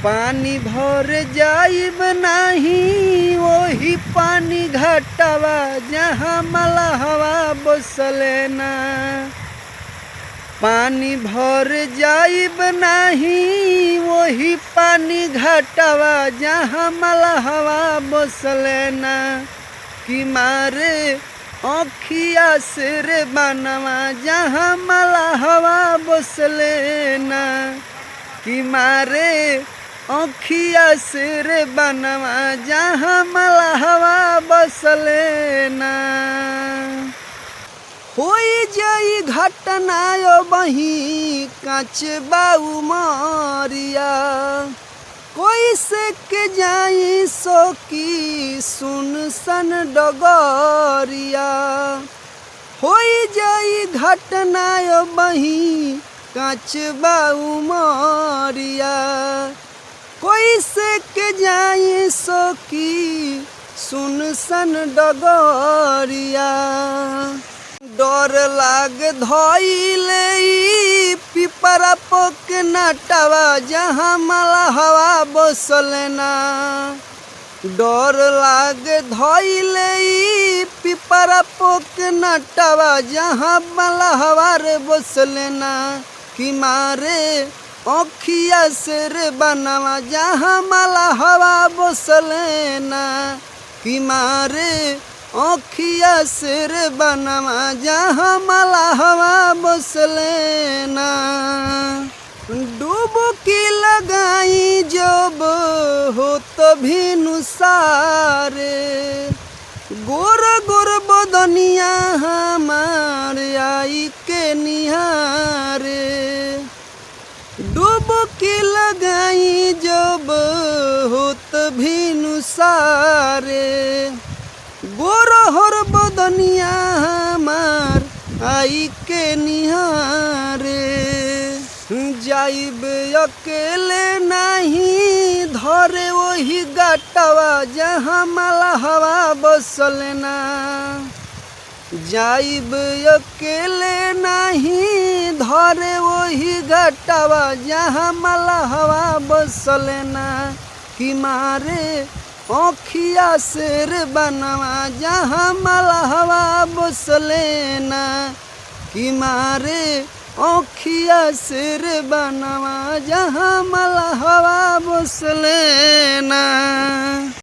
पानी भर जाइब नाही वही पानी घाटवा जहाँ मलहवा बसले ना। पानी भर जाइब नाही वही पानी घाटवा जहाँ मलहवा बसले ना। कि मारे अखिया से रे बनवा जहाँ मलहवा बसले ना। कि मारे अखिया से रे बनवा जहाँ मलहवा बसले ना। होई जाई घटना यो बही काच बाऊ मारिया कोई से के जाई सो की सुन सन डगरिया। होई जाई घटना यो बही काच बाऊ मारिया कोई से के जाई सो की सुन सन डगरिया। डर लाग धइले पिपरा पोक नटवा जहाँ मलहवा बसले ना। डर लाग धइले पिपरा पोक नटवा जहाँ मलहवा रे बसले ना। कि मारे अखिया से रे बनवा जहाँ मलहवा बसले ना। कि मारे अखिया से रे बनवा जहाँ मलहवा बसले ना। डुबकी लगाई जब हो तभी नुसारे गोर गोर बदनिया हमार आई के निहारे। डुबकी लगाई जब हो तभी नुसारे गोरहर बदनिया हमार आई के निहारे। जाइब अकेले नहीं धरे वही गाटवा जहाँ मलहवा बसले ना। जाइब अकेले नहीं धरे वही गाटवा जहाँ मलहवा बसले ना। कि मारे अखिया से रे बनवा जहाँ मलहवा बसले ना। कि मारे अखिया से रे बनवा जहाँ मलहवा बसले ना।